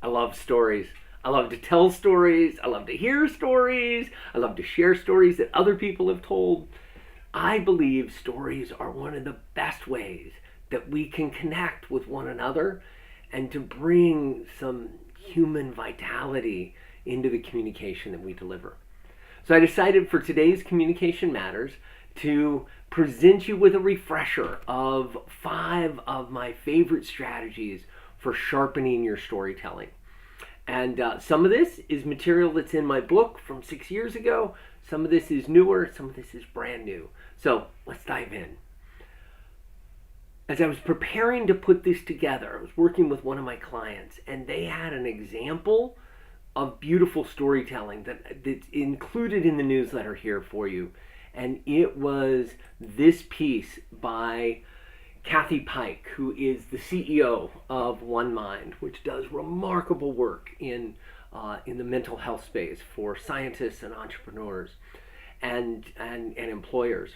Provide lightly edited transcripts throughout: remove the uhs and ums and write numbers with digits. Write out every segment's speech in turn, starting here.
I love stories. I love to tell stories. I love to hear stories. I love to share stories that other people have told. I believe stories are one of the best ways that we can connect with one another and to bring some human vitality into the communication that we deliver. So I decided for today's Communication Matters to present you with a refresher of 5 of my favorite strategies for sharpening your storytelling. And some of this is material that's in my book from 6 years ago. Some of this is newer. Some of this is brand new. So let's dive in. As I was preparing to put this together, I was working with one of my clients, and they had an example of beautiful storytelling that's included in the newsletter here for you. And it was this piece by Kathy Pike, who is the CEO of One Mind, which does remarkable work in the mental health space for scientists and entrepreneurs and employers.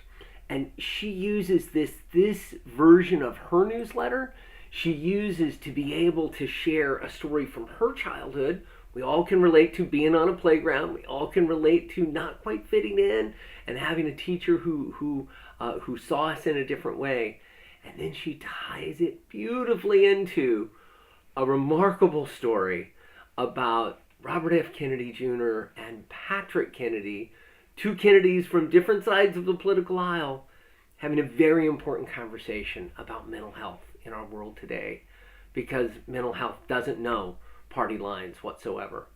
And she uses this version of her newsletter, she uses to be able to share a story from her childhood. We all can relate to being on a playground. We all can relate to not quite fitting in and having a teacher who saw us in a different way. And then she ties it beautifully into a remarkable story about Robert F. Kennedy Jr. and Patrick Kennedy, 2 Kennedys from different sides of the political aisle, having a very important conversation about mental health in our world today, because mental health doesn't know party lines whatsoever.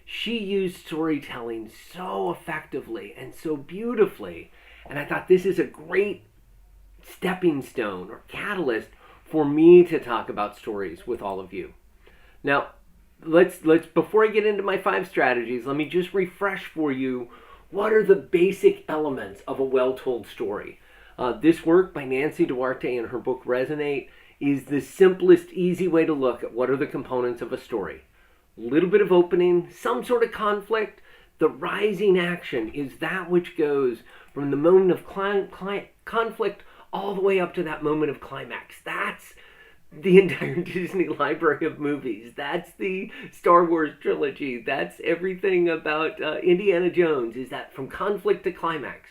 She used storytelling so effectively and so beautifully, and I thought this is a great stepping stone or catalyst for me to talk about stories with all of you. Now, let's before I get into my 5 strategies, let me just refresh for you what are the basic elements of a well-told story. This work by Nancy Duarte in her book Resonate is the simplest, easy way to look at what are the components of a story. A little bit of opening, some sort of conflict. The rising action is that which goes from the moment of conflict all the way up to that moment of climax. That's the entire Disney library of movies. That's the Star Wars trilogy. That's everything about Indiana Jones, is that from conflict to climax.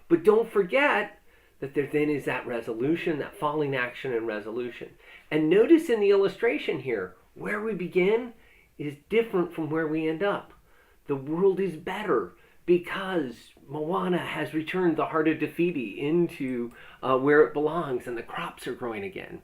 But don't forget that there then is that resolution, that falling action and resolution. And notice in the illustration here, where we begin is different from where we end up. The world is better because Moana has returned the heart of Te Fiti into where it belongs, and the crops are growing again.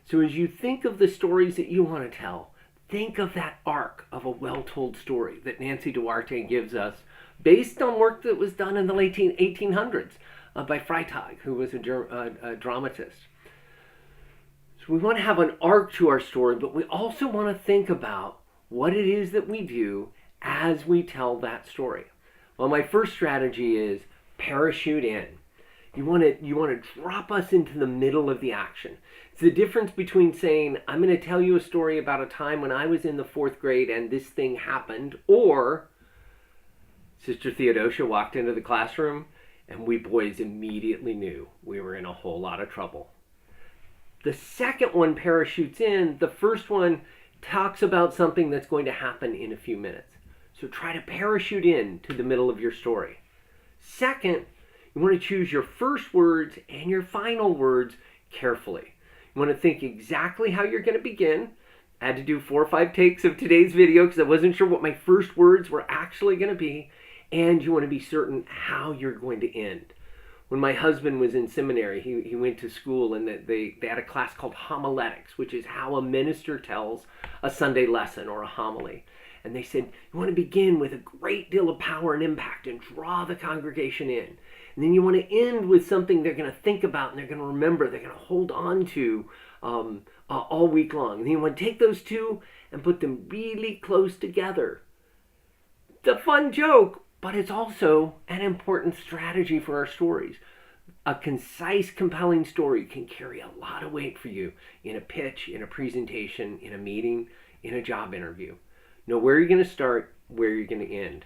So as you think of the stories that you want to tell, think of that arc of a well-told story that Nancy Duarte gives us based on work that was done in the late 1800s by Freytag, who was a dramatist. So we want to have an arc to our story, but we also want to think about what it is that we do as we tell that story. Well, my first strategy is parachute in. You want to drop us into the middle of the action. It's the difference between saying, I'm going to tell you a story about a time when I was in the 4th grade and this thing happened, or Sister Theodosia walked into the classroom and we boys immediately knew we were in a whole lot of trouble. The second one parachutes in. The first one talks about something that's going to happen in a few minutes. So try to parachute in to the middle of your story. Second, you want to choose your first words and your final words carefully. You want to think exactly how you're going to begin. I had to do 4 or 5 takes of today's video because I wasn't sure what my first words were actually going to be. And you want to be certain how you're going to end. When my husband was in seminary, he went to school, and they had a class called homiletics, which is how a minister tells a Sunday lesson or a homily. And they said, you want to begin with a great deal of power and impact and draw the congregation in. And then you want to end with something they're going to think about and they're going to remember, they're going to hold on to all week long. And then you want to take those two and put them really close together. It's a fun joke, but it's also an important strategy for our stories. A concise, compelling story can carry a lot of weight for you in a pitch, in a presentation, in a meeting, in a job interview. Know where you're going to start, where you're going to end.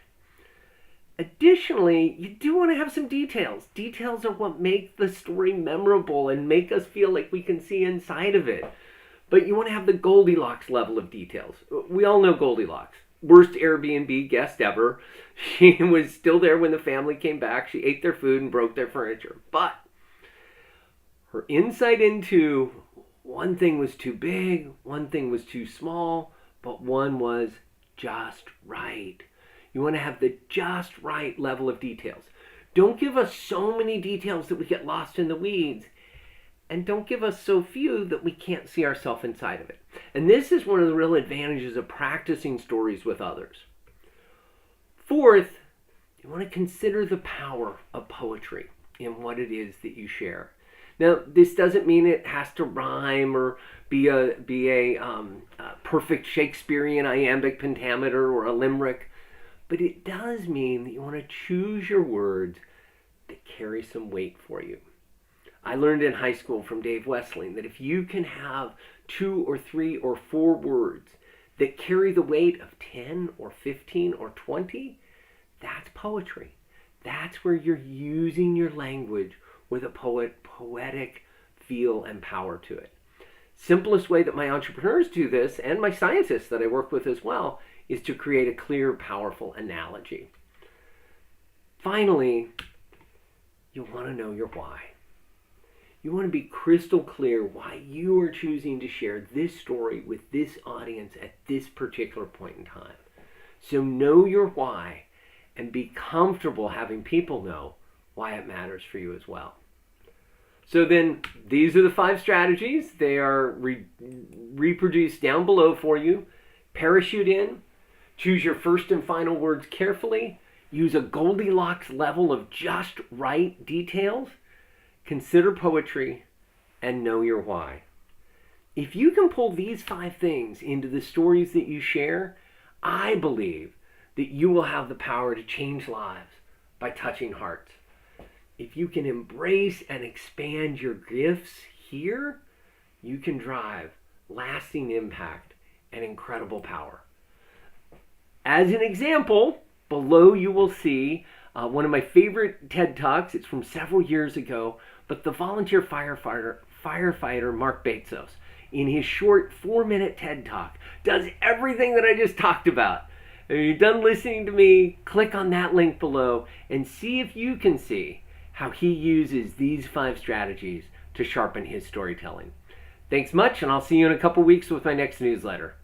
Additionally, you do want to have some details. Details are what make the story memorable and make us feel like we can see inside of it. But you want to have the Goldilocks level of details. We all know Goldilocks. Worst Airbnb guest ever. She was still there when the family came back. She ate their food and broke their furniture. But her insight into one thing was too big, one thing was too small, but one was just right. You want to have the just right level of details. Don't give us so many details that we get lost in the weeds. And don't give us so few that we can't see ourselves inside of it. And this is one of the real advantages of practicing stories with others. Fourth, you want to consider the power of poetry in what it is that you share. Now, this doesn't mean it has to rhyme or be a perfect Shakespearean iambic pentameter or a limerick, but it does mean that you want to choose your words that carry some weight for you. I learned in high school from Dave Wessling that if you can have 2 or 3 or 4 words that carry the weight of 10 or 15 or 20, that's poetry. That's where you're using your language with a poetic feel and power to it. Simplest way that my entrepreneurs do this, and my scientists that I work with as well, is to create a clear, powerful analogy. Finally, you want to know your why. You want to be crystal clear why you are choosing to share this story with this audience at this particular point in time. So know your why and be comfortable having people know why it matters for you as well. So then, these are the 5 strategies. They are reproduced down below for you. Parachute in. Choose your first and final words carefully. Use a Goldilocks level of just right details. Consider poetry, and know your why. If you can pull these 5 things into the stories that you share, I believe that you will have the power to change lives by touching hearts. If you can embrace and expand your gifts here, you can drive lasting impact and incredible power. As an example, below you will see one of my favorite TED Talks. It's from several years ago, but the volunteer firefighter Mark Bezos, in his short 4-minute TED Talk, does everything that I just talked about. If you're done listening to me, click on that link below and see if you can see how he uses these 5 strategies to sharpen his storytelling. Thanks much, and I'll see you in a couple weeks with my next newsletter.